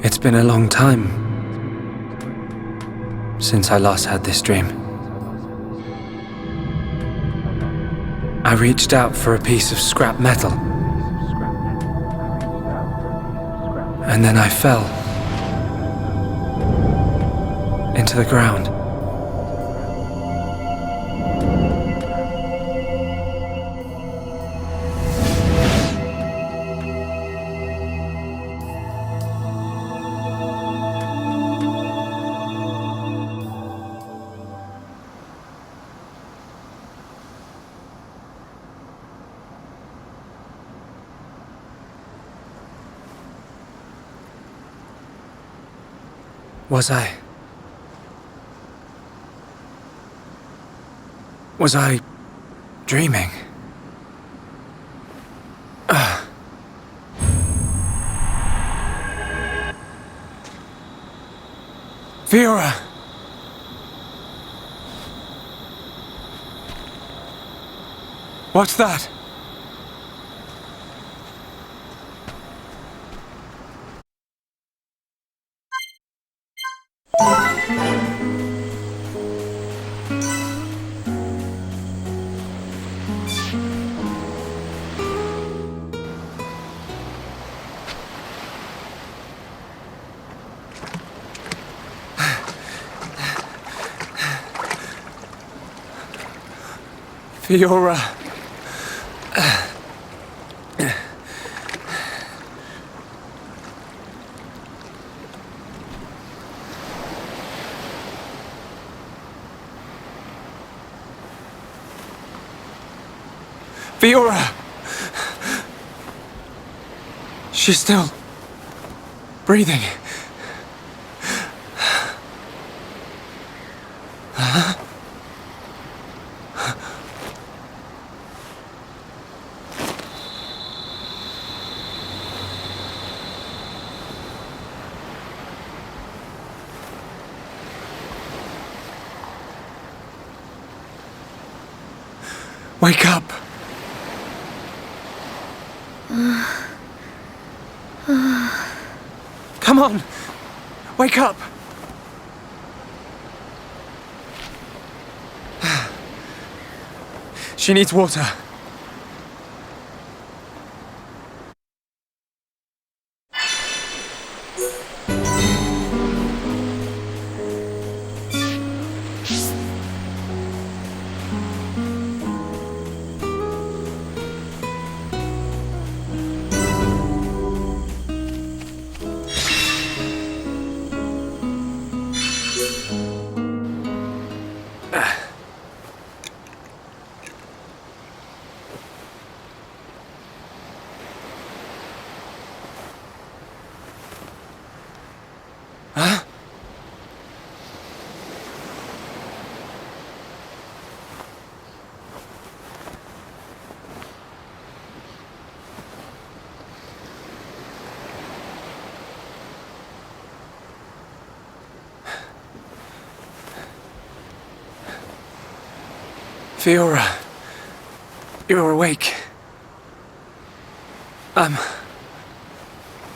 It's been a long time since I last had this dream. I reached out for a piece of scrap metal, and then I fell into the ground. Was I dreaming? Fiora! What's that? Fiora. Fiora! She's still breathing. Wake up! Come on! Wake up! She needs water. Huh? Fiora, you're awake.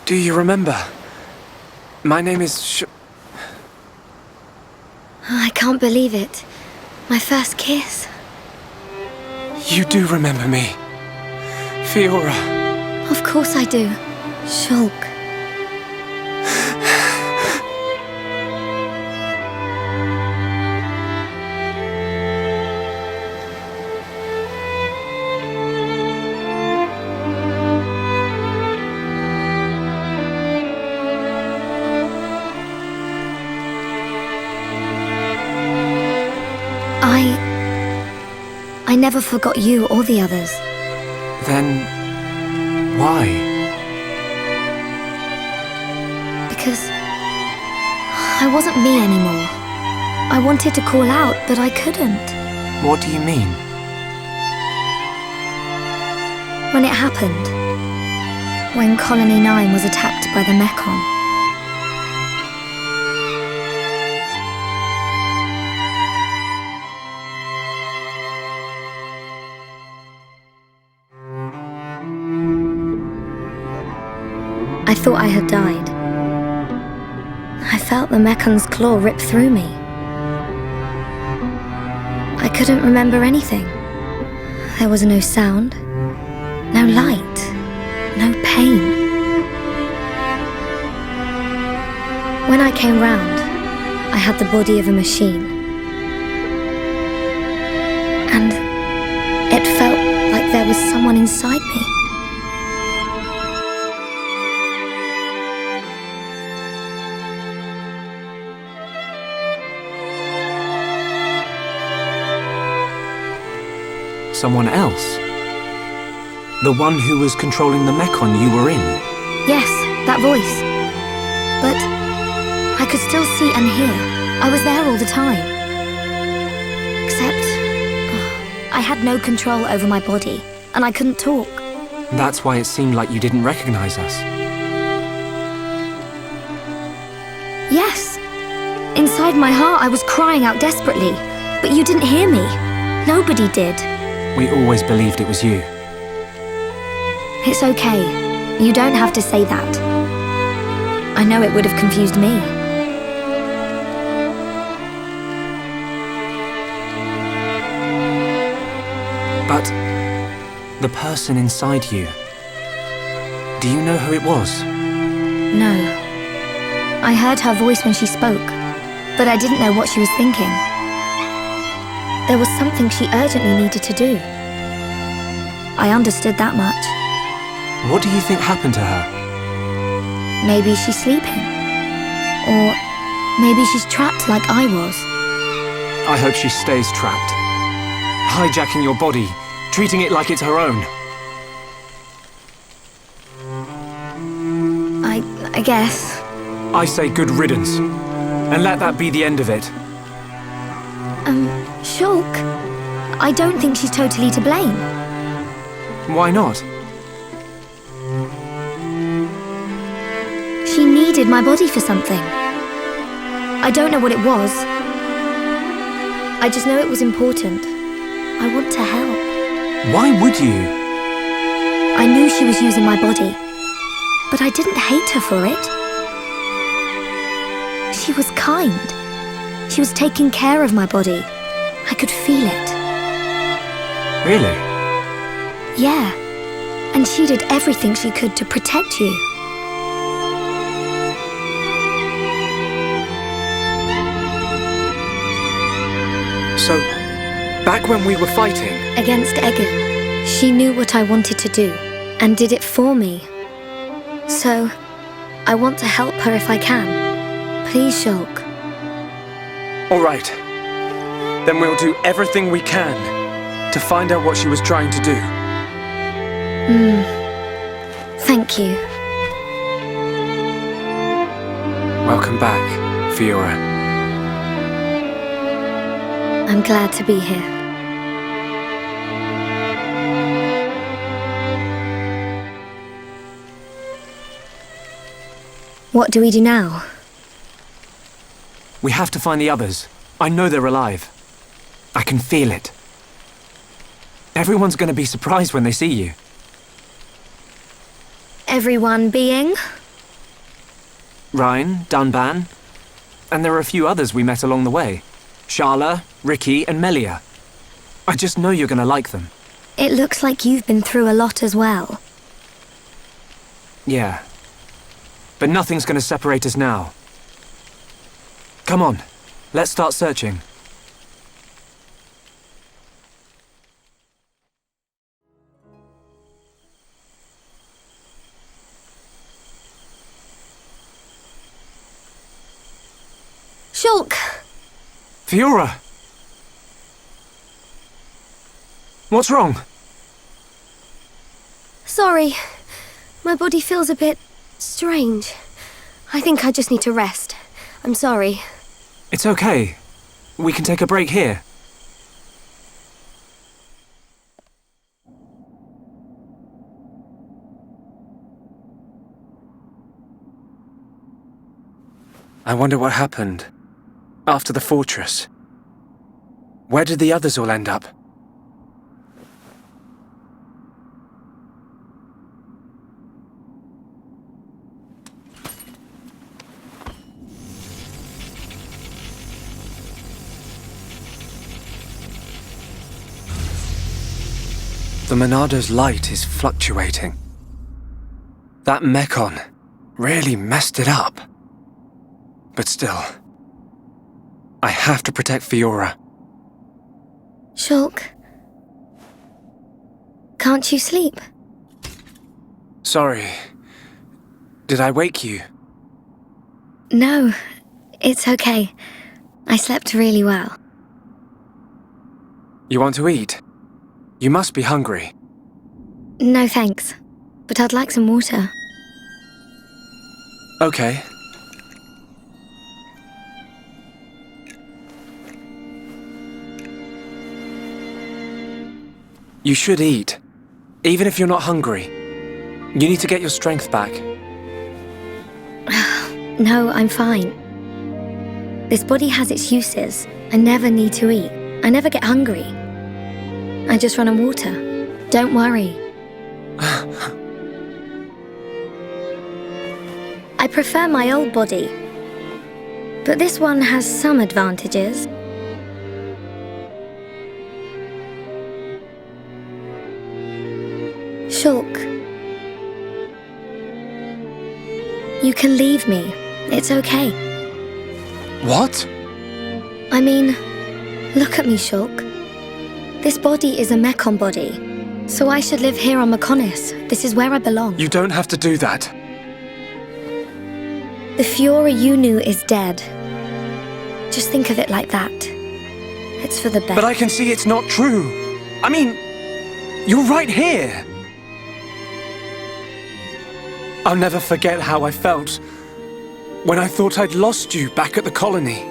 Do you remember? My name is I can't believe it. My first kiss. You do remember me, Fiora. Of course I do. Shulk. I never forgot you or the others. Then why? Because I wasn't me anymore. I wanted to call out, but I couldn't. What do you mean? When it happened, when Colony 9 was attacked by the Mechon, I thought I had died. felt the mechan's claw rip through me. I couldn't remember anything. There was no sound, no light, no pain. When I came round, I had the body of a machine. And it felt like there was someone inside me. Someone else? The one who was controlling the mechon you were in? Yes, that voice. But I could still see and hear. I was there all the time. Except I had no control over my body, and I couldn't talk. That's why it seemed like you didn't recognize us. Yes. Inside my heart, I was crying out desperately, but you didn't hear me. Nobody did. We always believed it was you. It's okay. You don't have to say that. I know it would have confused me. But the person inside you, do you know who it was? No. I heard her voice when she spoke, but I didn't know what she was thinking. There was something she urgently needed to do. I understood that much. What do you think happened to her? Maybe she's sleeping. Or maybe she's trapped like I was. I hope she stays trapped. Hijacking your body, treating it like it's her own. I guess. I say good riddance. And let that be the end of it. Shulk, I don't think she's totally to blame. Why not? She needed my body for something. I don't know what it was. I just know it was important. I want to help. Why would you? I knew she was using my body, but I didn't hate her for it. She was kind. She was taking care of my body. I could feel it. Really? Yeah. And she did everything she could to protect you. So, back when we were fighting... Against Egan, she knew what I wanted to do, and did it for me. So, I want to help her if I can. Please, Shulk. All right. Then we'll do everything we can to find out what she was trying to do. Thank you. Welcome back, Fiora. I'm glad to be here. What do we do now? We have to find the others. I know they're alive. I can feel it. Everyone's going to be surprised when they see you. Everyone being? Ryan, Dunban, and there are a few others we met along the way. Sharla, Ricky, and Melia. I just know you're going to like them. It looks like you've been through a lot as well. Yeah. But nothing's going to separate us now. Come on, let's start searching. Shulk! Fiora! What's wrong? Sorry. My body feels a bit strange. I think I just need to rest. I'm sorry. It's okay. We can take a break here. I wonder what happened after the fortress. Where did the others all end up? The Monado's light is fluctuating. That Mekon really messed it up. But still, I have to protect Fiora. Shulk, can't you sleep? Sorry. Did I wake you? No, it's okay. I slept really well. You want to eat? You must be hungry. No thanks, but I'd like some water. Okay. You should eat, even if you're not hungry. You need to get your strength back. No, I'm fine. This body has its uses. I never need to eat. I never get hungry. I just run on water. Don't worry. I prefer my old body, but this one has some advantages. Shulk, you can leave me. It's okay. What? I mean, look at me, Shulk. This body is a Mekon body, so I should live here on Mekonis. This is where I belong. You don't have to do that. The Fiora you knew is dead. Just think of it like that. It's for the best. But I can see it's not true. I mean, you're right here. I'll never forget how I felt when I thought I'd lost you back at the colony.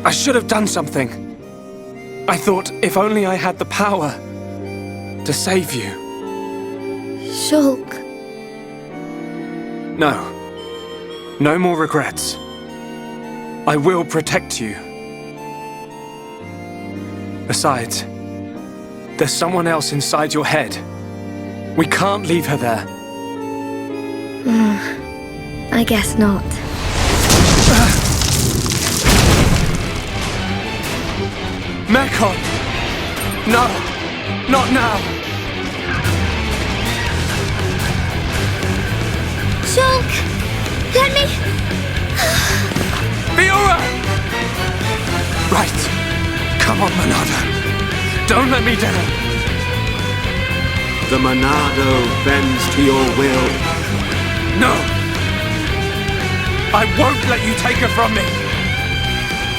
I should have done something. I thought if only I had the power to save you. Shulk. No. No more regrets. I will protect you. Besides, there's someone else inside your head. We can't leave her there. I guess not. Mekon! No! Not now! Shulk! Let me... Fiora! Right. Come on, Monado. Don't let me down. The Monado bends to your will. No! I won't let you take her from me!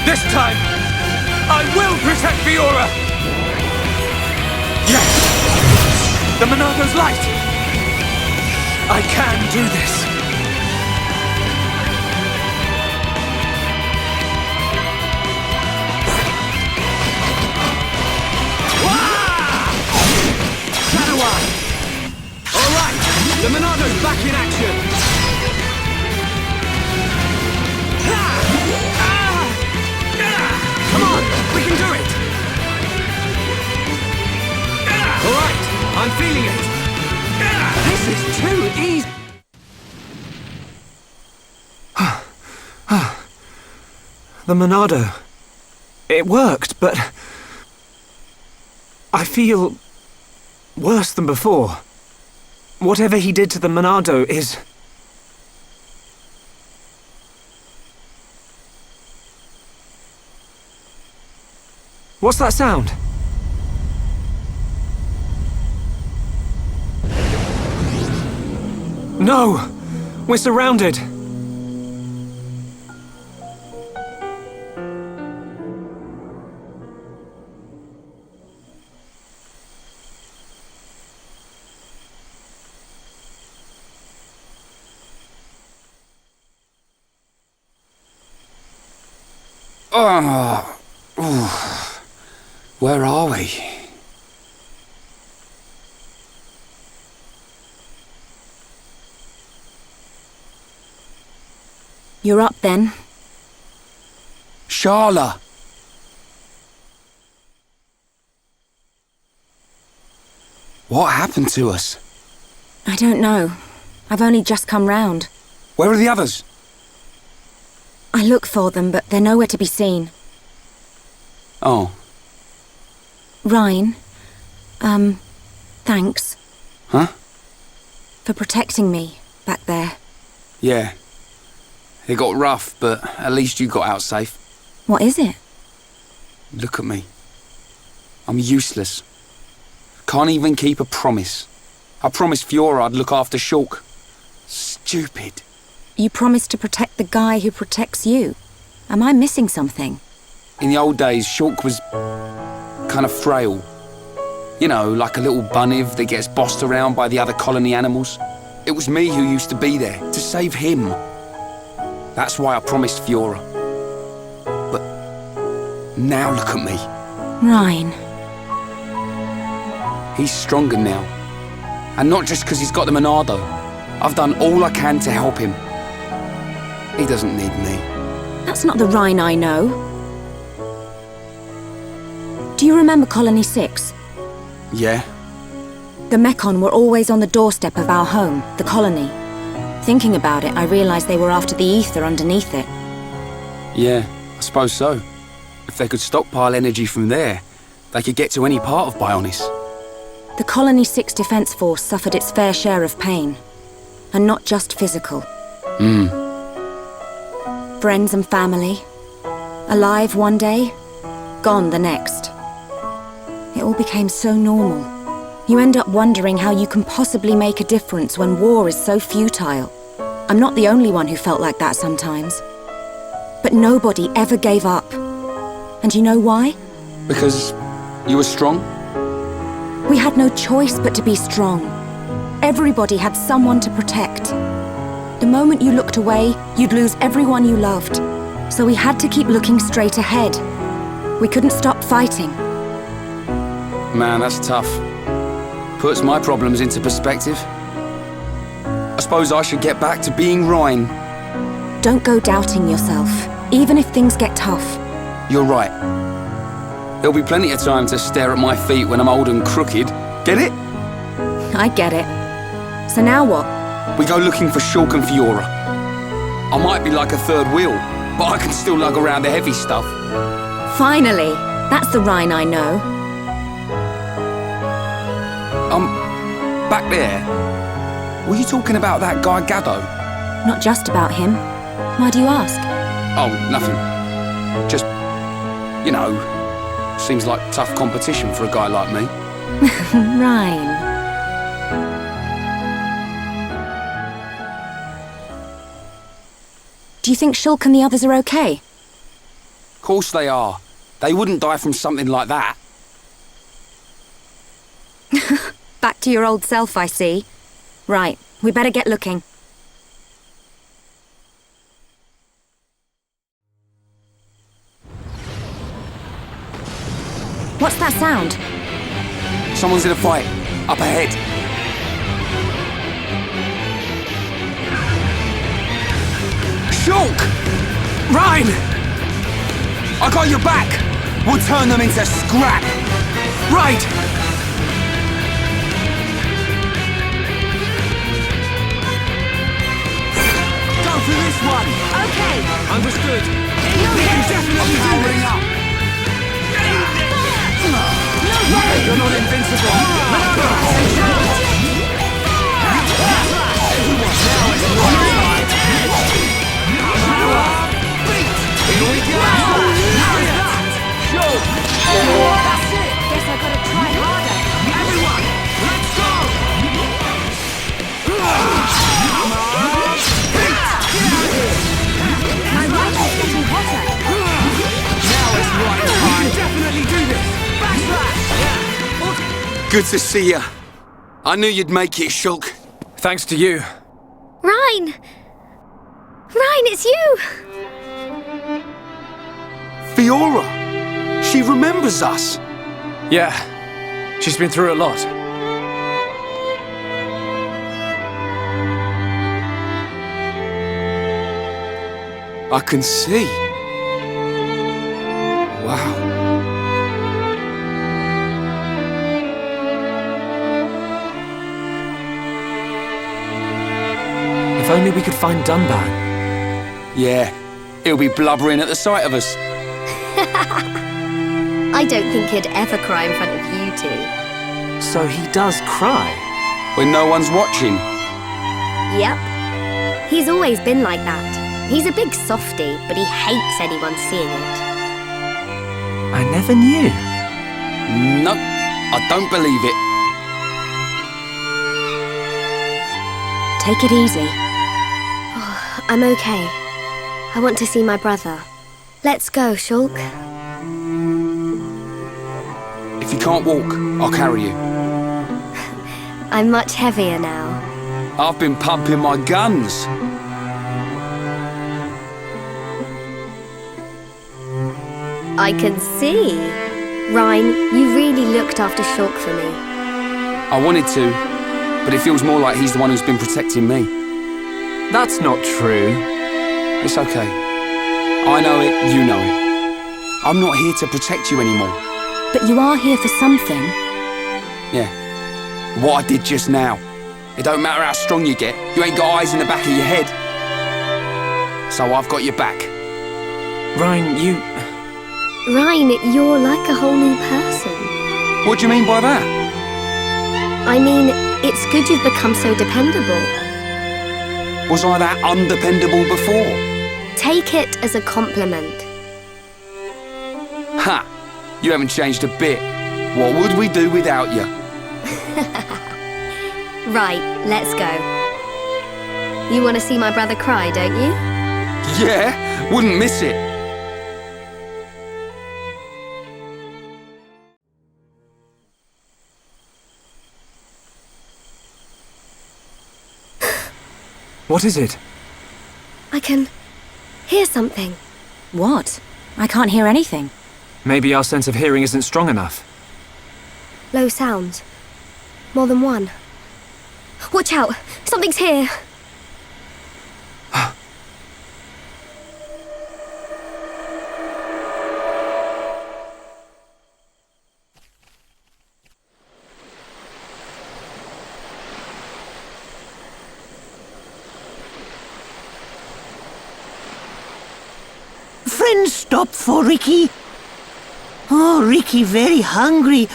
This time, I will protect Fiora! Yes! The Monado's light! I can do this! The Monado's back in action! Come on, we can do it! Alright, I'm feeling it! This is too easy! The Monado. It worked, but I feel worse than before. Whatever he did to the Monado is... What's that sound? No! We're surrounded! Where are we? You're up then. Sharla! What happened to us? I don't know. I've only just come round. Where are the others? I look for them, but they're nowhere to be seen. Oh. Ryan, thanks. Huh? For protecting me back there. Yeah. It got rough, but at least you got out safe. What is it? Look at me. I'm useless. Can't even keep a promise. I promised Fiora I'd look after Shulk. Stupid. You promised to protect the guy who protects you. Am I missing something? In the old days, Shulk was kind of frail. You know, like a little bunniv that gets bossed around by the other colony animals. It was me who used to be there, to save him. That's why I promised Fiora. But now look at me. Ryan. He's stronger now. And not just because he's got the Monado. I've done all I can to help him. He doesn't need me. That's not the Ryan I know. Do you remember Colony 6? Yeah? The Mechon were always on the doorstep of our home, the colony. Thinking about it, I realized they were after the ether underneath it. Yeah, I suppose so. If they could stockpile energy from there, they could get to any part of Bionis. The Colony 6 Defense Force suffered its fair share of pain. And not just physical. Friends and family. Alive one day, gone the next. It all became so normal. You end up wondering how you can possibly make a difference when war is so futile. I'm not the only one who felt like that sometimes. But nobody ever gave up. And you know why? Because you were strong? We had no choice but to be strong. Everybody had someone to protect. The moment you looked away, you'd lose everyone you loved. So we had to keep looking straight ahead. We couldn't stop fighting. Man, that's tough. Puts my problems into perspective. I suppose I should get back to being Ryan. Don't go doubting yourself, even if things get tough. You're right. There'll be plenty of time to stare at my feet when I'm old and crooked. Get it? I get it. So now what? We go looking for Shulk and Fiora. I might be like a third wheel, but I can still lug around the heavy stuff. Finally! That's the Ryan I know. Back there. Were you talking about that guy Gaddo? Not just about him. Why do you ask? Oh, nothing. Just, you know, seems like tough competition for a guy like me. Ryan. Do you think Shulk and the others are okay? Course they are. They wouldn't die from something like that. Back to your old self, I see. Right, we better get looking. What's that sound? Someone's in a fight. Up ahead. Shulk! Ryan! I got your back! We'll turn them into scrap! Right! Go for this one! Okay. Understood. We can definitely do this! You're not invincible! Here we go! That's it. Guess I gotta try harder. Everyone, let's go! My rifle's getting hotter. Now it's right time. We can definitely do this. Backslash! Good to see you. I knew you'd make it, Shulk. Thanks to you. Ryan! Ryan, it's you! Fiora! She remembers us! Yeah, she's been through a lot. I can see. Wow. If only we could find Dunban. Yeah, he'll be blubbering at the sight of us. I don't think he'd ever cry in front of you two. So he does cry? When no one's watching. Yep. He's always been like that. He's a big softie, but he hates anyone seeing it. I never knew. No, I don't believe it. Take it easy. I'm okay. I want to see my brother. Let's go, Shulk. If you can't walk, I'll carry you. I'm much heavier now. I've been pumping my guns. I can see. Ryan, you really looked after Shulk for me. I wanted to, but it feels more like he's the one who's been protecting me. That's not true. It's okay. I know it, you know it. I'm not here to protect you anymore. But you are here for something. Yeah. What I did just now. It don't matter how strong you get, you ain't got eyes in the back of your head. So I've got your back. Ryan, Ryan, you're like a whole new person. What do you mean by that? I mean, it's good you've become so dependable. Was I that undependable before? Take it as a compliment. Ha! You haven't changed a bit. What would we do without you? Right, let's go. You want to see my brother cry, don't you? Yeah, wouldn't miss it. what is it? I can hear something. What? I can't hear anything. Maybe our sense of hearing isn't strong enough. Low sounds. More than one. Watch out! Something's here! Friends stop for Ricky. Oh, Ricky very hungry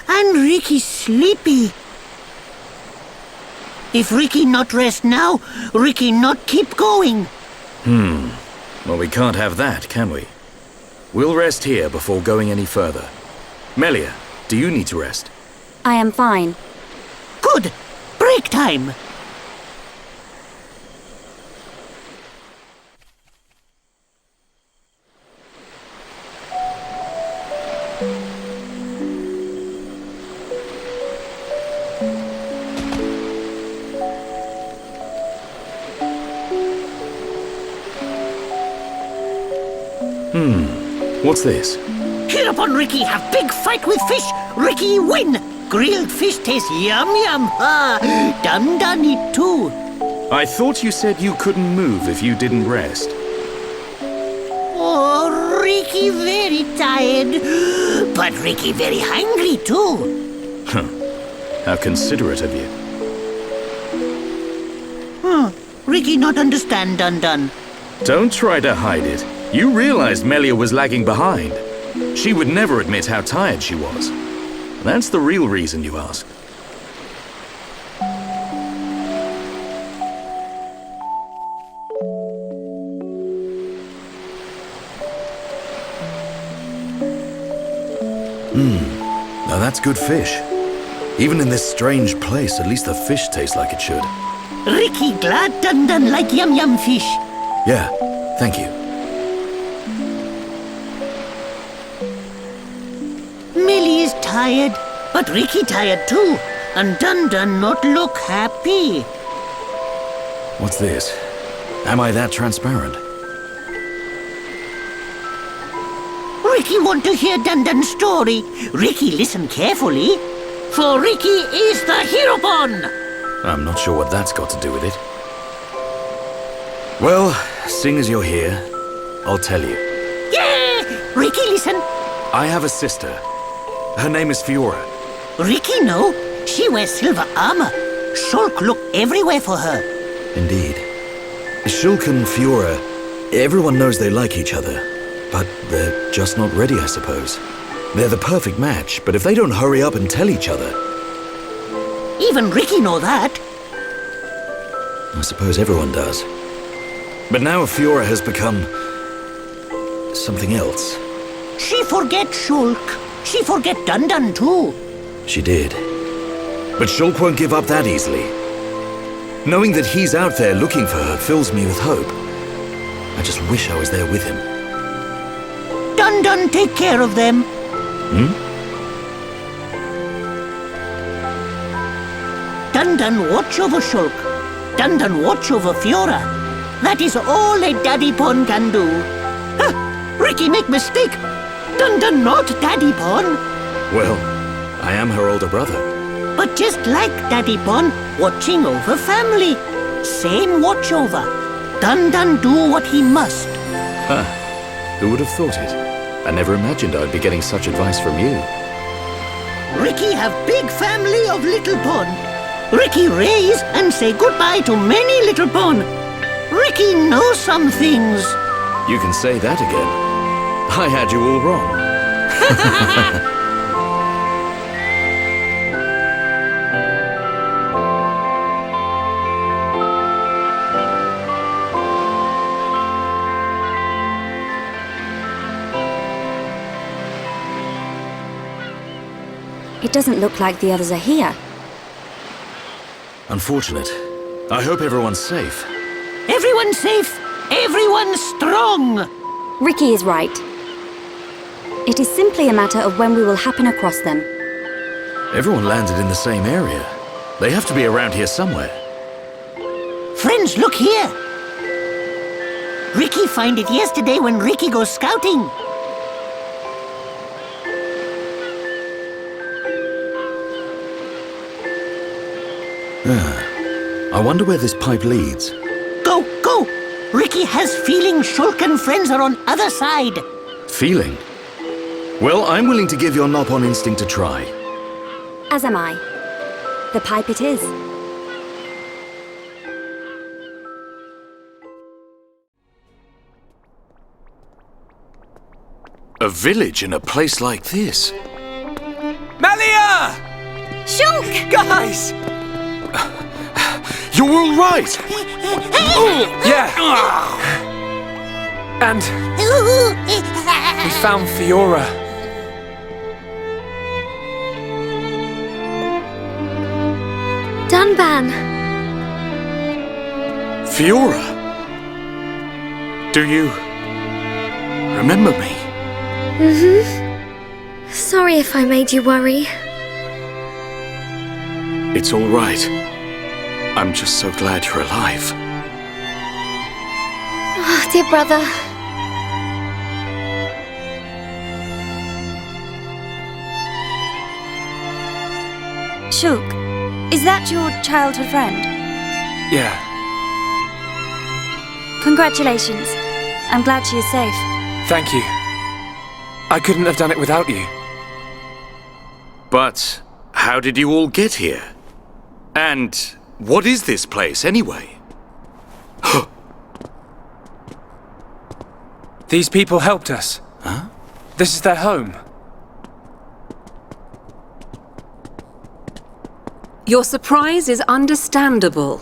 and Ricky sleepy. If Ricky not rest now, Ricky not keep going. Well, we can't have that, can we? We'll rest here before going any further. Melia, do you need to rest? I am fine. Good. Break time. What's this? Here upon Ricky have big fight with fish. Ricky win. Grilled fish taste yum yum. Done it too. I thought you said you couldn't move if you didn't rest. Oh, Ricky very tired. But Ricky very hungry too. How considerate of you. Ricky not understand Dun. Don't try to hide it. You realized Melia was lagging behind. She would never admit how tired she was. That's the real reason you asked. Now that's good fish. Even in this strange place, at least the fish tastes like it should. Ricky glad Dun like yum yum fish. Yeah, thank you. Millie is tired, but Ricky tired too. And Dun not look happy. What's this? Am I that transparent? Ricky want to hear Dun story. Ricky listen carefully. For Ricky is the hero born. I'm not sure what that's got to do with it. Well, seeing as you're here, I'll tell you. Yeah! Ricky listen. I have a sister. Her name is Fiora. Ricky know. She wears silver armor. Shulk look everywhere for her. Indeed. Shulk and Fiora, everyone knows they like each other. But they're just not ready, I suppose. They're the perfect match, but if they don't hurry up and tell each other... Even Ricky know that. I suppose everyone does. But now Fiora has become... something else. She forget Shulk. She forget Dun too. She did. But Shulk won't give up that easily. Knowing that he's out there looking for her fills me with hope. I just wish I was there with him. Dun take care of them. Dun watch over Shulk. Dun watch over Fiora. That is all a Daddy Pon can do. Ricky make mistake. Dun not Daddy Pon. Well, I am her older brother. But just like Daddy Pon, watching over family. Same watch over. Dun do what he must. Who would have thought it? I never imagined I'd be getting such advice from you. Ricky have big family of Little Pon. Ricky raise and say goodbye to many Little Pon. Ricky knows some things. You can say that again. I had you all wrong. It doesn't look like the others are here. Unfortunate. I hope everyone's safe. Everyone's safe. Everyone's strong. Ricky is right. It is simply a matter of when we will happen across them. Everyone landed in the same area. They have to be around here somewhere. Friends, look here. Ricky find it yesterday when Ricky goes scouting. I wonder where this pipe leads. Go! Ricky has feeling Shulk and friends are on other side. Feeling? Well, I'm willing to give your Nopon instinct a try. As am I. The pipe it is. A village in a place like this? Melia! Shulk! Guys! You're all right! Yeah! And we found Fiora. Dunban! Fiora! Do you remember me? Sorry if I made you worry. It's all right. I'm just so glad you're alive. Oh, dear brother. Shulk, is that your childhood friend? Yeah. Congratulations. I'm glad she is safe. Thank you. I couldn't have done it without you. But how did you all get here? And what is this place, anyway? These people helped us. Huh? This is their home. Your surprise is understandable.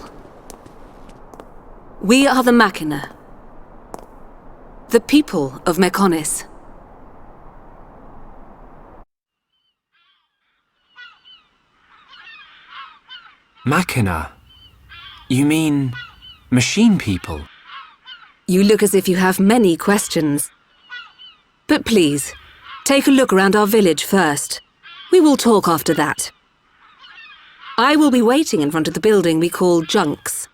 We are the Machina. The people of Mechonis. Machina? You mean machine people? You look as if you have many questions. But please, take a look around our village first. We will talk after that. I will be waiting in front of the building we call Junks.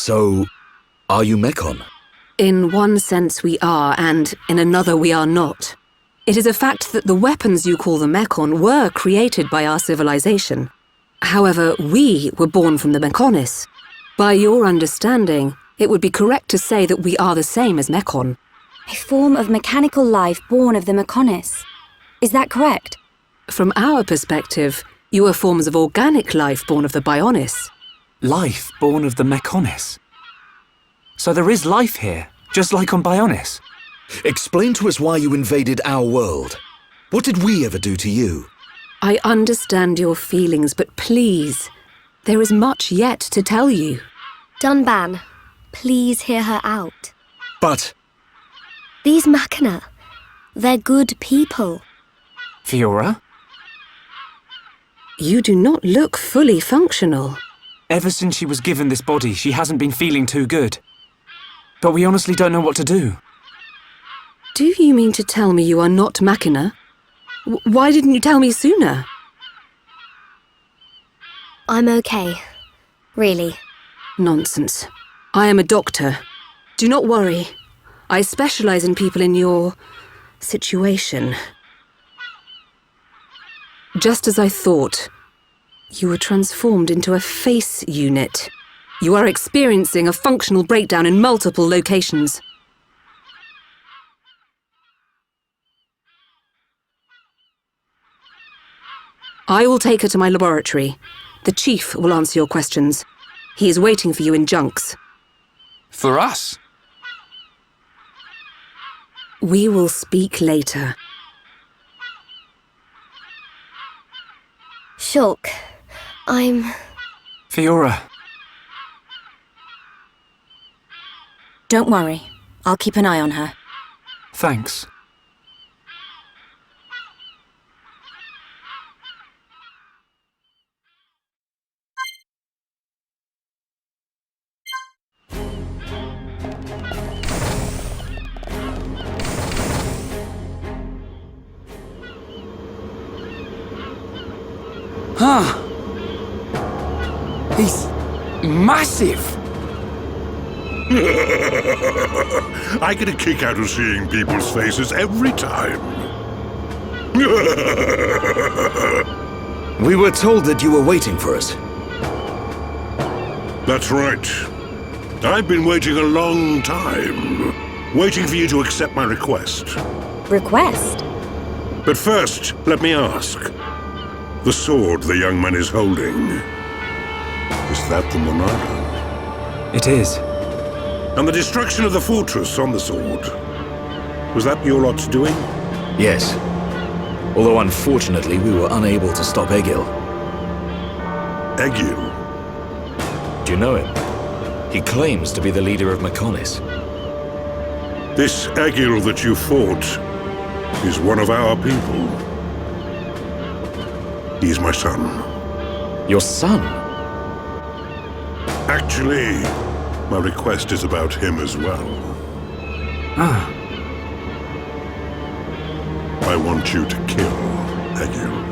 So, are you Mekon? In one sense we are, and in another we are not. It is a fact that the weapons you call the Mekon were created by our civilization. However, we were born from the Mekonis. By your understanding, it would be correct to say that we are the same as Mekon. A form of mechanical life born of the Mekonis. Is that correct? From our perspective, you are forms of organic life born of the Bionis. Life born of the Mekonis. So there is life here, just like on Bionis. Explain to us why you invaded our world. What did we ever do to you? I understand your feelings, but please, there is much yet to tell you. Dunban, please hear her out. But... These Machina, they're good people. Fiora? You do not look fully functional. Ever since she was given this body, she hasn't been feeling too good. But we honestly don't know what to do. Do you mean to tell me you are not Machina? Why didn't you tell me sooner? I'm okay. Really. Nonsense. I am a doctor. Do not worry. I specialize in people in your situation. Just as I thought, you were transformed into a face unit. You are experiencing a functional breakdown in multiple locations. I will take her to my laboratory. The Chief will answer your questions. He is waiting for you in Junks. For us? We will speak later. Shulk, I'm... Fiora. Don't worry. I'll keep an eye on her. Thanks. Huh. He's massive. I get a kick out of seeing people's faces every time. We were told that you were waiting for us. That's right. I've been waiting a long time. Waiting for you to accept my request. Request? But first, let me ask. The sword the young man is holding. Is that the Monolith? It is. And the destruction of the fortress on the sword. Was that your lot's doing? Yes. Although unfortunately we were unable to stop Egil. Egil? Do you know him? He claims to be the leader of Mekonis. This Egil that you fought is one of our people. He's my son. Your son? Actually, my request is about him as well. Ah. I want you to kill Egil.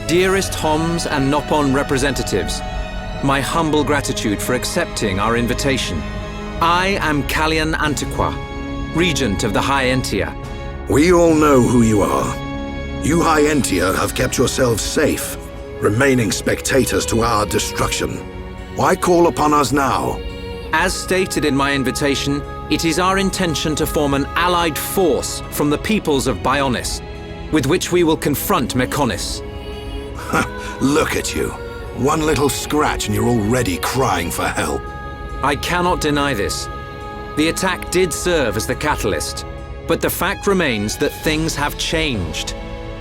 Dearest Homs and Nopon representatives, my humble gratitude for accepting our invitation. I am Kallian Antiqua, Regent of the High Entia. We all know who you are. You High Entia have kept yourselves safe, remaining spectators to our destruction. Why call upon us now? As stated in my invitation, it is our intention to form an allied force from the peoples of Bionis, with which we will confront Mekonis. Look at you. One little scratch and you're already crying for help. I cannot deny this. The attack did serve as the catalyst, but the fact remains that things have changed.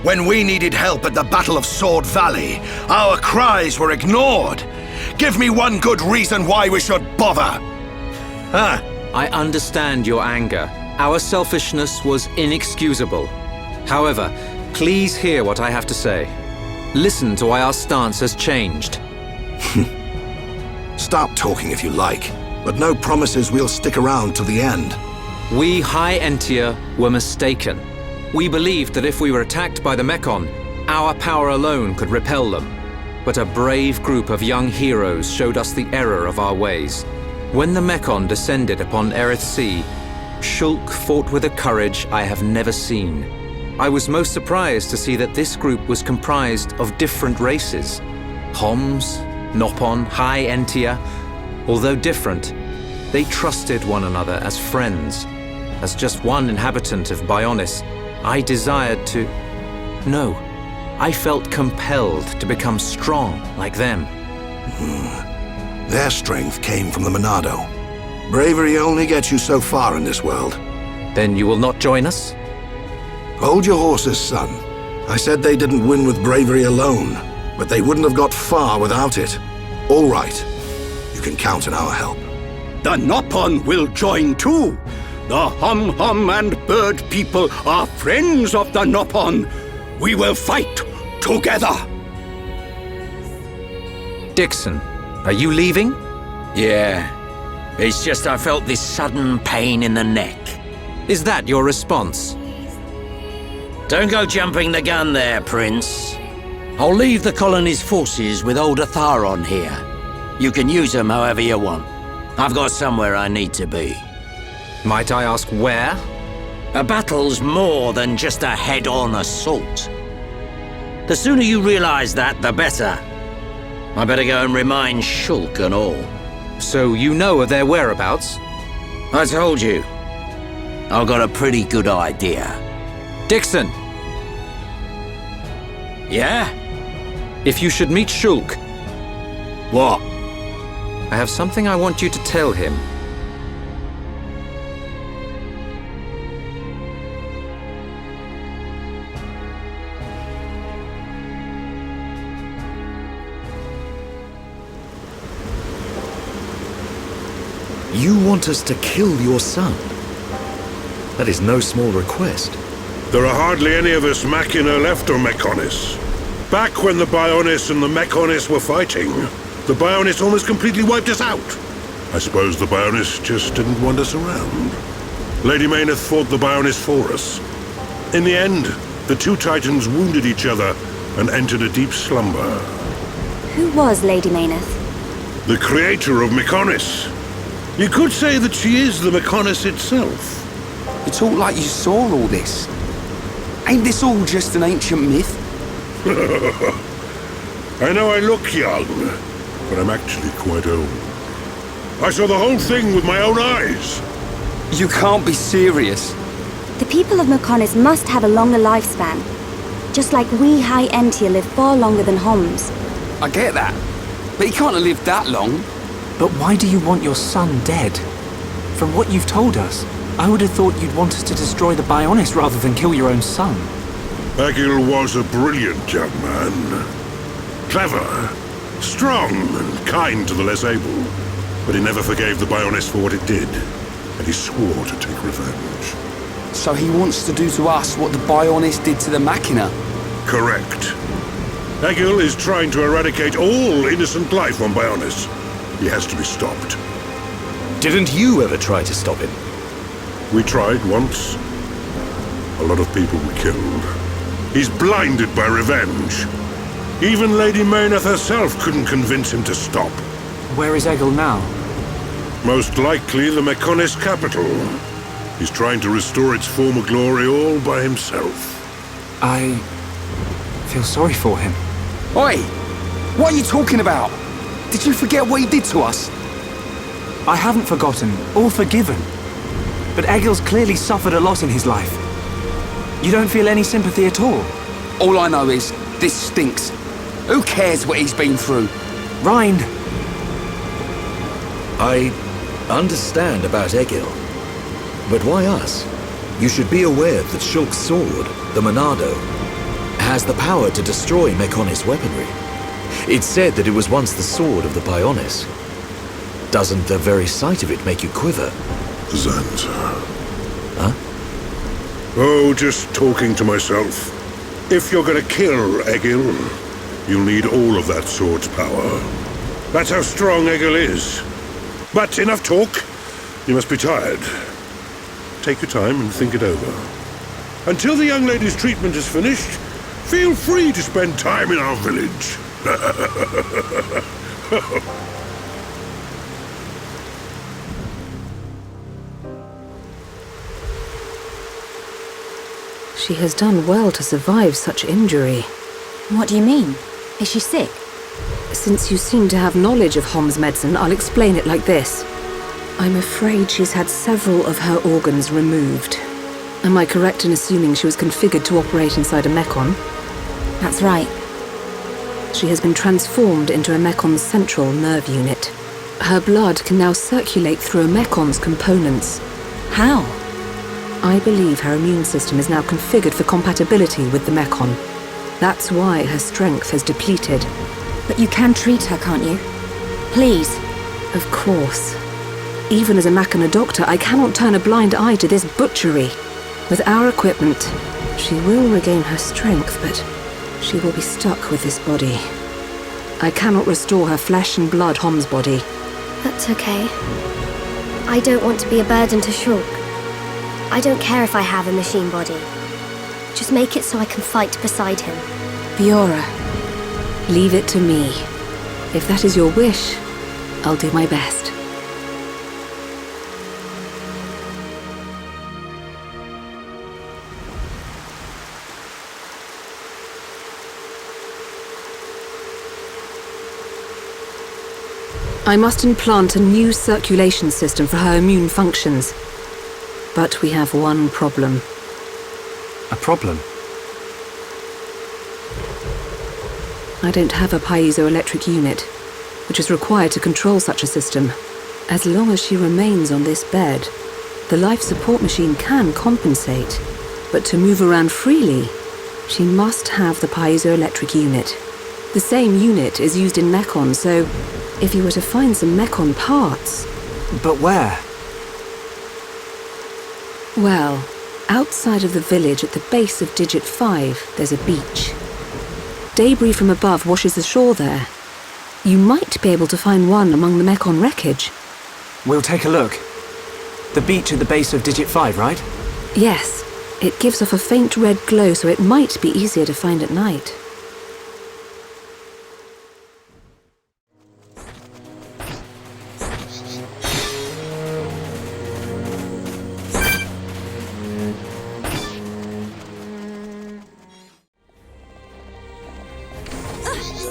When we needed help at the Battle of Sword Valley, our cries were ignored. Give me one good reason why we should bother! I understand your anger. Our selfishness was inexcusable. However, please hear what I have to say. Listen to why our stance has changed. Stop talking if you like, but no promises we'll stick around to the end. We High Entia were mistaken. We believed that if we were attacked by the Mekon, our power alone could repel them. But a brave group of young heroes showed us the error of our ways. When the Mekon descended upon Erith Sea, Shulk fought with a courage I have never seen. I was most surprised to see that this group was comprised of different races. Homs, Nopon, High Entia. Although different, they trusted one another as friends. As just one inhabitant of Bionis, I desired to... No, I felt compelled to become strong like them. Their strength came from the Monado. Bravery only gets you so far in this world. Then you will not join us? Hold your horses, son. I said they didn't win with bravery alone, but they wouldn't have got far without it. All right. You can count on our help. The Nopon will join too. The Hum and Bird people are friends of the Nopon. We will fight together. Dixon, are you leaving? Yeah. It's just I felt this sudden pain in the neck. Is that your response? Don't go jumping the gun there, Prince. I'll leave the colony's forces with old Atharon here. You can use them however you want. I've got somewhere I need to be. Might I ask where? A battle's more than just a head-on assault. The sooner you realize that, the better. I better go and remind Shulk and all. So you know of their whereabouts? I told you. I've got a pretty good idea. Dixon! Yeah? If you should meet Shulk... What? I have something I want you to tell him. You want us to kill your son? That is no small request. There are hardly any of us Machina left on Mekonis. Back when the Bionis and the Mekonis were fighting, the Bionis almost completely wiped us out. I suppose the Bionis just didn't want us around. Lady Mayneth fought the Bionis for us. In the end, the two Titans wounded each other and entered a deep slumber. Who was Lady Mayneth? The creator of Mekonis. You could say that she is the Mekonis itself. You talk like you saw all this. Ain't this all just an ancient myth? I know I look young, but I'm actually quite old. I saw the whole thing with my own eyes. You can't be serious. The people of Mekonis must have a longer lifespan. Just like we High Entia live far longer than Homs. I get that, but he can't have lived that long. But why do you want your son dead? From what you've told us, I would have thought you'd want us to destroy the Bionis rather than kill your own son. Egil was a brilliant young man. Clever, strong, and kind to the less able. But he never forgave the Bionis for what it did, and he swore to take revenge. So he wants to do to us what the Bionis did to the Machina? Correct. Egil is trying to eradicate all innocent life on Bionis. He has to be stopped. Didn't you ever try to stop him? We tried once. A lot of people were killed. He's blinded by revenge. Even Lady Mayneth herself couldn't convince him to stop. Where is Egil now? Most likely the Mekonis capital. He's trying to restore its former glory all by himself. I feel sorry for him. Oi! What are you talking about? Did you forget what he did to us? I haven't forgotten or forgiven. But Egil's clearly suffered a lot in his life. You don't feel any sympathy at all? All I know is, this stinks. Who cares what he's been through? Rind! I understand about Egil. But why us? You should be aware that Shulk's sword, the Monado, has the power to destroy Mekonis weaponry. It's said that it was once the sword of the Bionis. Doesn't the very sight of it make you quiver? Zanza. Huh? Oh, just talking to myself. If you're gonna kill Egil, you'll need all of that sword's power. That's how strong Egil is. But enough talk. You must be tired. Take your time and think it over. Until the young lady's treatment is finished, feel free to spend time in our village. She has done well to survive such injury. What do you mean? Is she sick? Since you seem to have knowledge of Hom's medicine, I'll explain it like this. I'm afraid she's had several of her organs removed. Am I correct in assuming she was configured to operate inside a mechon? That's right. She has been transformed into a mecon's central nerve unit. Her blood can now circulate through a mecon's components. How? I believe her immune system is now configured for compatibility with the mechon. That's why her strength has depleted. But you can treat her, can't you? Please. Of course. Even as a Machina doctor, I cannot turn a blind eye to this butchery. With our equipment, she will regain her strength, but she will be stuck with this body. I cannot restore her flesh and blood Hom's body. That's okay. I don't want to be a burden to Shulk. I don't care if I have a machine body. Just make it so I can fight beside him. Fiora. Leave it to me. If that is your wish, I'll do my best. I must implant a new circulation system for her immune functions. But we have one problem. A problem? I don't have a piezoelectric unit, which is required to control such a system. As long as she remains on this bed, the life support machine can compensate. But to move around freely, she must have the piezoelectric unit. The same unit is used in mechon, so if you were to find some mechon parts... But where? Well, outside of the village at the base of Digit 5, there's a beach. Debris from above washes ashore there. You might be able to find one among the mechon wreckage. We'll take a look. The beach at the base of Digit 5, right? Yes. It gives off a faint red glow, so it might be easier to find at night.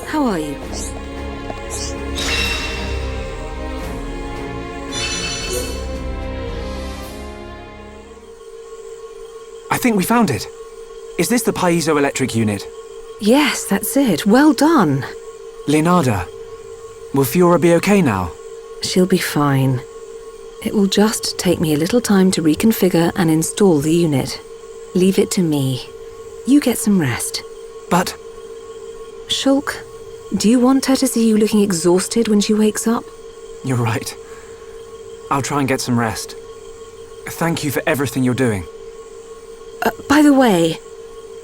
How are you? I think we found it. Is this the piezoelectric unit? Yes, that's it. Well done. Leonarda, will Fiora be okay now? She'll be fine. It will just take me a little time to reconfigure and install the unit. Leave it to me. You get some rest. But... Shulk, do you want her to see you looking exhausted when she wakes up? You're right. I'll try and get some rest. Thank you for everything you're doing. By the way...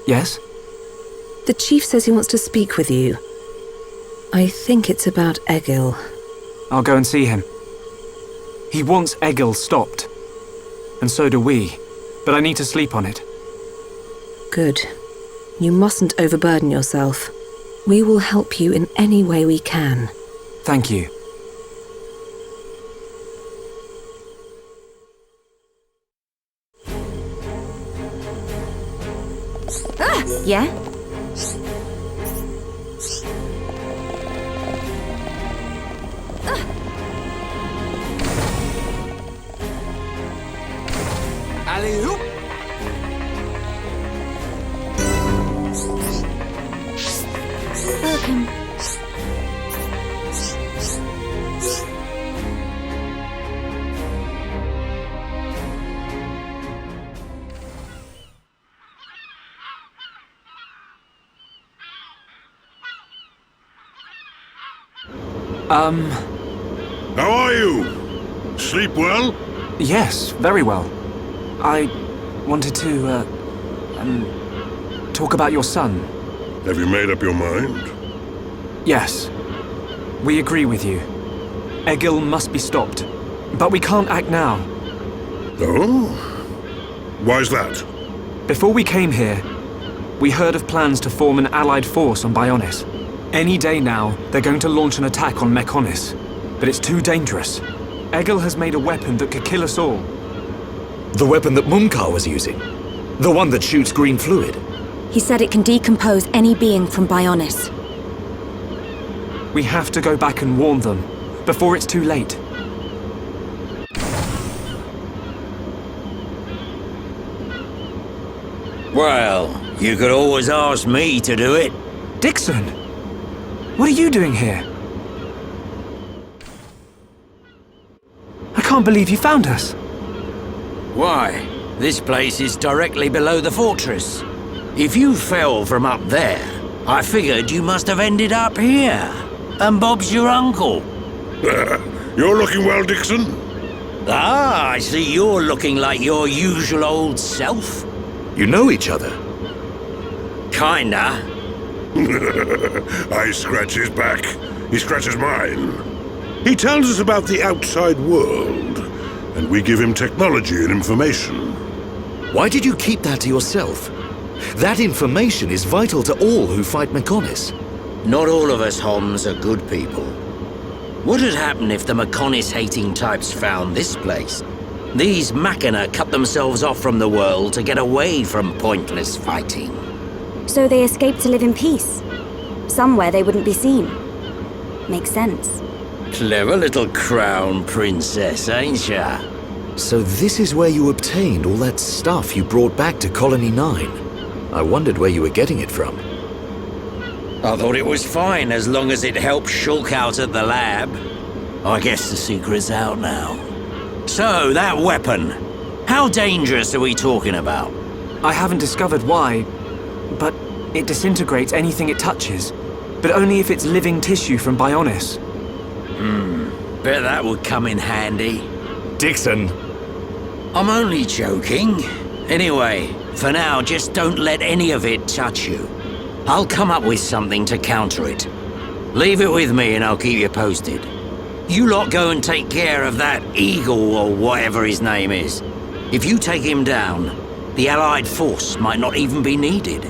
Yes? The chief says he wants to speak with you. I think it's about Egil. I'll go and see him. He wants Egil stopped. And so do we. But I need to sleep on it. Good. You mustn't overburden yourself. We will help you in any way we can. Thank you. Yeah? Alley-oop! Welcome. How are you? Sleep well? Yes, very well. I wanted to, talk about your son. Have you made up your mind? Yes. We agree with you. Egil must be stopped. But we can't act now. Oh? Why's that? Before we came here, we heard of plans to form an allied force on Bionis. Any day now, they're going to launch an attack on Mechonis. But it's too dangerous. Egil has made a weapon that could kill us all. The weapon that Mumkar was using? The one that shoots green fluid? He said it can decompose any being from Bionis. We have to go back and warn them, before it's too late. Well, you could always ask me to do it. Dixon! What are you doing here? I can't believe you found us. Why? This place is directly below the fortress. If you fell from up there, I figured you must have ended up here. And Bob's your uncle. You're looking well, Dixon. Ah, I see you're looking like your usual old self. You know each other? Kinda. I scratch his back. He scratches mine. He tells us about the outside world, and we give him technology and information. Why did you keep that to yourself? That information is vital to all who fight Mechonis. Not all of us Homs are good people. What would happen if the Mechonis-hating types found this place? These Machina cut themselves off from the world to get away from pointless fighting. So they escaped to live in peace. Somewhere they wouldn't be seen. Makes sense. Clever little crown princess, ain't ya? So this is where you obtained all that stuff you brought back to Colony 9. I wondered where you were getting it from. I thought it was fine as long as it helped Shulk out at the lab. I guess the secret's out now. So, that weapon. How dangerous are we talking about? I haven't discovered why, but it disintegrates anything it touches. But only if it's living tissue from Bionis. Bet that would come in handy. Dixon! I'm only joking. Anyway, for now, just don't let any of it touch you. I'll come up with something to counter it. Leave it with me and I'll keep you posted. You lot go and take care of that Eagle or whatever his name is. If you take him down, the Allied force might not even be needed.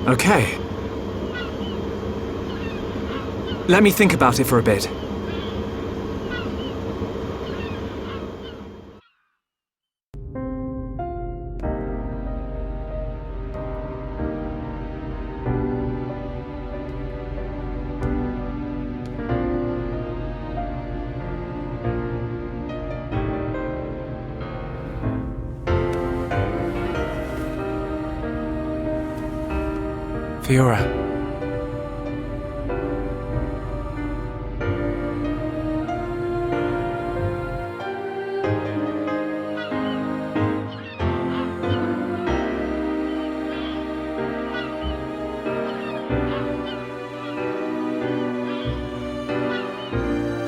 Okay. Let me think about it for a bit. Fiora.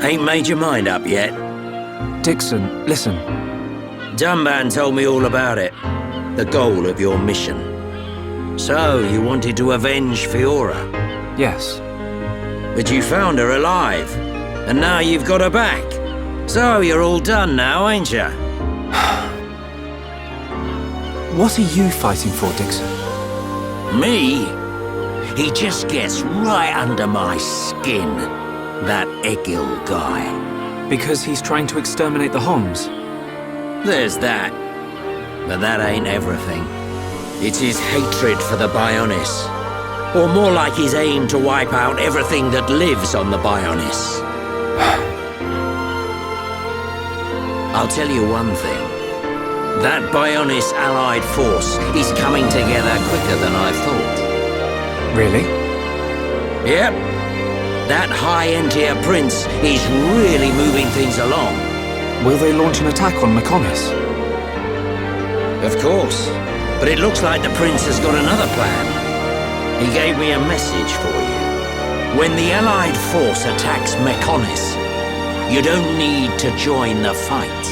Ain't made your mind up yet? Dixon, listen. Dunban told me all about it. The goal of your mission. So, you wanted to avenge Fiora? Yes. But you found her alive. And now you've got her back. So, you're all done now, ain't ya? What are you fighting for, Dixon? Me? He just gets right under my skin. That Egil guy. Because he's trying to exterminate the Homs? There's that. But that ain't everything. It's his hatred for the Bionis. Or more like his aim to wipe out everything that lives on the Bionis. I'll tell you one thing. That Bionis allied force is coming together quicker than I thought. Really? Yep. That high-end-tier prince is really moving things along. Will they launch an attack on Mechonis? Of course. But it looks like the prince has got another plan. He gave me a message for you. When the Allied force attacks Mechonis, you don't need to join the fight.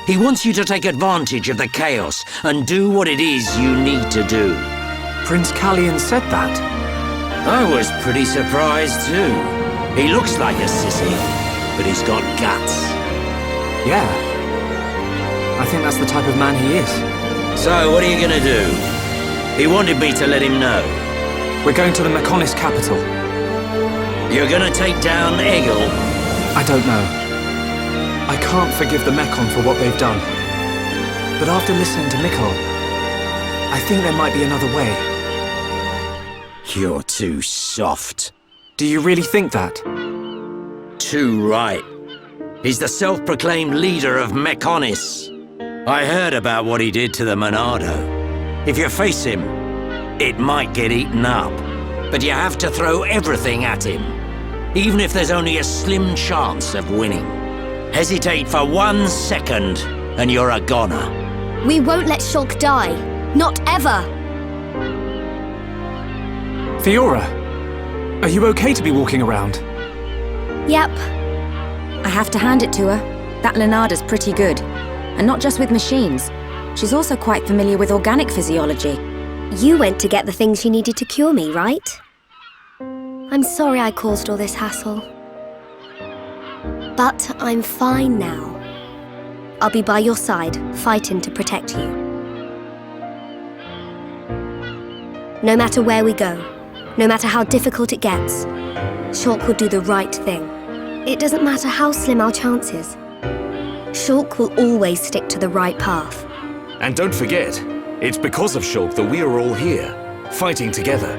He wants you to take advantage of the chaos and do what it is you need to do. Prince Callian said that. I was pretty surprised too. He looks like a sissy, but he's got guts. Yeah. I think that's the type of man he is. So, what are you gonna do? He wanted me to let him know. We're going to the Mechonis capital. You're gonna take down Egil? I don't know. I can't forgive the Mechon for what they've done. But after listening to Mikkel, I think there might be another way. You're too soft. Do you really think that? Too right. He's the self-proclaimed leader of Mechonis. I heard about what he did to the Monado. If you face him, it might get eaten up. But you have to throw everything at him, even if there's only a slim chance of winning. Hesitate for 1 second, and you're a goner. We won't let Shulk die. Not ever! Fiora, are you okay to be walking around? Yep. I have to hand it to her. That Lenada's pretty good. And not just with machines. She's also quite familiar with organic physiology. You went to get the things you needed to cure me, right? I'm sorry I caused all this hassle. But I'm fine now. I'll be by your side, fighting to protect you. No matter where we go, no matter how difficult it gets, Shulk will do the right thing. It doesn't matter how slim our chances. Shulk will always stick to the right path. And don't forget, it's because of Shulk that we are all here, fighting together.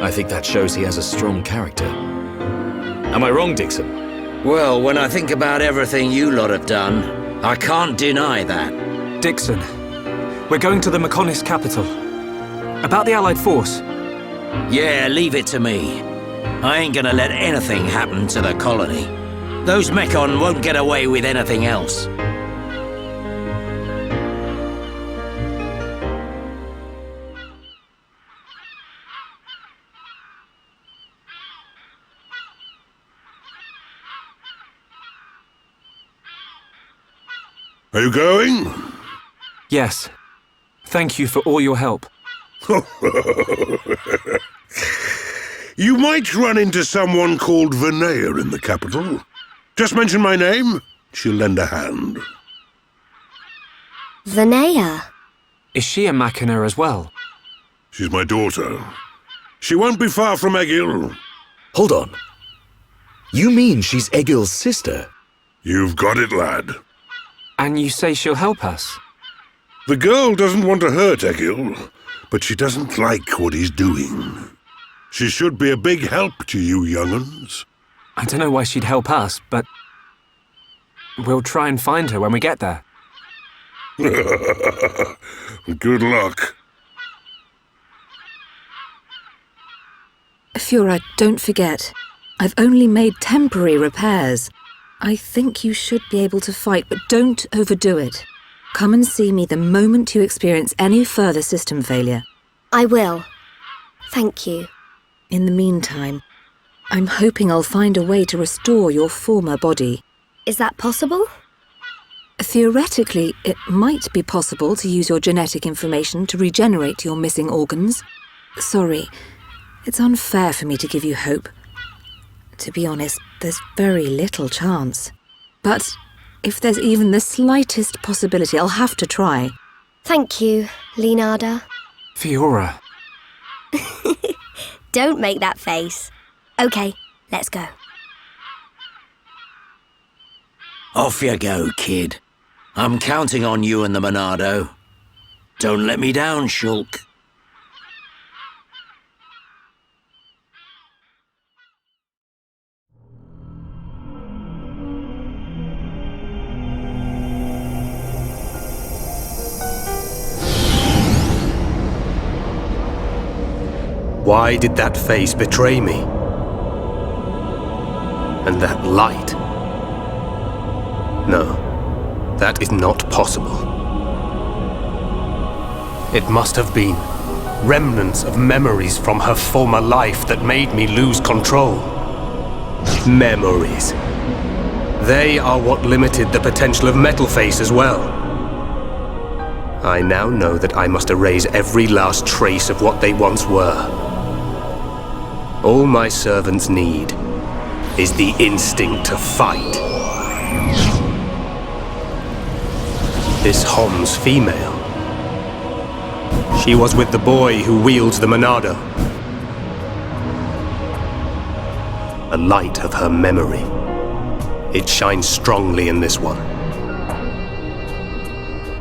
I think that shows he has a strong character. Am I wrong, Dixon? Well, when I think about everything you lot have done, I can't deny that. Dixon, we're going to the Mechonis capital. About the Allied force. Yeah, leave it to me. I ain't gonna let anything happen to the colony. Those Mechon won't get away with anything else. Are you going? Yes. Thank you for all your help. You might run into someone called Vinaya in the capital. Just mention my name, she'll lend a hand. Vinaya? Is she a Machina as well? She's my daughter. She won't be far from Egil. Hold on. You mean she's Egil's sister? You've got it, lad. And you say she'll help us? The girl doesn't want to hurt Egil, but she doesn't like what he's doing. She should be a big help to you young'uns. I don't know why she'd help us, but we'll try and find her when we get there. Good luck. Fiora, don't forget, I've only made temporary repairs. I think you should be able to fight, but don't overdo it. Come and see me the moment you experience any further system failure. I will. Thank you. In the meantime, I'm hoping I'll find a way to restore your former body. Is that possible? Theoretically, it might be possible to use your genetic information to regenerate your missing organs. Sorry, it's unfair for me to give you hope. To be honest, there's very little chance. But if there's even the slightest possibility, I'll have to try. Thank you, Lenada. Fiora. Don't make that face. Okay, let's go. Off you go, kid. I'm counting on you and the Monado. Don't let me down, Shulk. Why did that face betray me? And that light? No, that is not possible. It must have been remnants of memories from her former life that made me lose control. Memories. They are what limited the potential of Metal Face as well. I now know that I must erase every last trace of what they once were. All my servants need is the instinct to fight. This Hom's female. She was with the boy who wields the Monado. The light of her memory. It shines strongly in this one.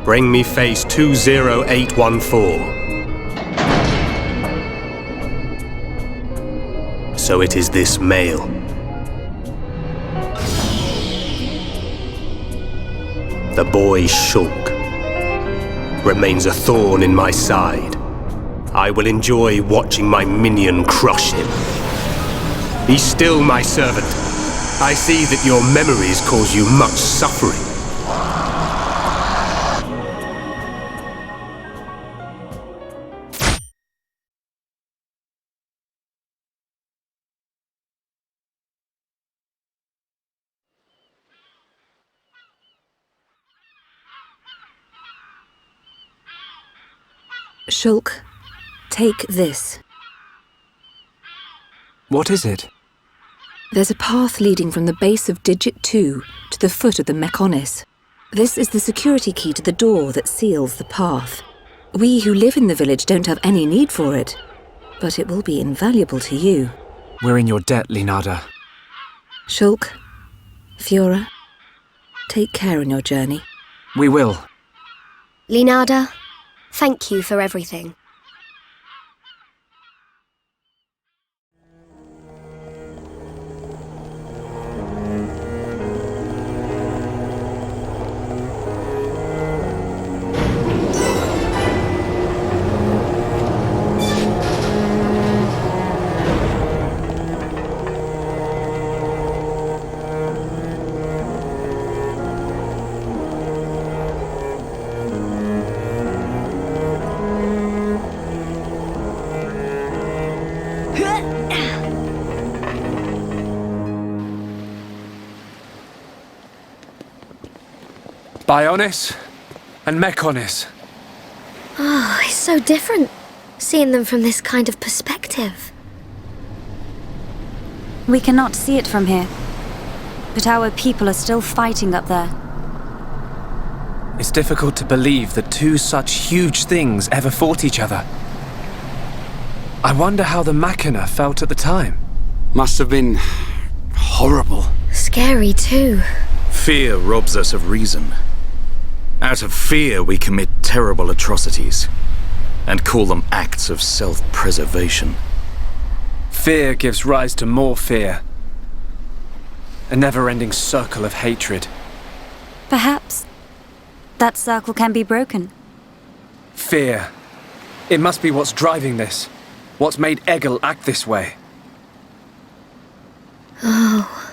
Bring me face 20814. So it is this male. The boy Shulk remains a thorn in my side. I will enjoy watching my minion crush him. Be still, my servant. I see that your memories cause you much suffering. Shulk, take this. What is it? There's a path leading from the base of Digit 2 to the foot of the Mechonis. This is the security key to the door that seals the path. We who live in the village don't have any need for it, but it will be invaluable to you. We're in your debt, Linada. Shulk, Fiora, take care on your journey. We will. Linada, thank you for everything. Bionis and Mechonis. Oh, it's so different, seeing them from this kind of perspective. We cannot see it from here, but our people are still fighting up there. It's difficult to believe that two such huge things ever fought each other. I wonder how the Machina felt at the time. Must have been horrible. Scary too. Fear robs us of reason. Out of fear, we commit terrible atrocities and call them acts of self-preservation. Fear gives rise to more fear. A never-ending circle of hatred. Perhaps that circle can be broken. Fear. It must be what's driving this. What's made Egil act this way. Oh.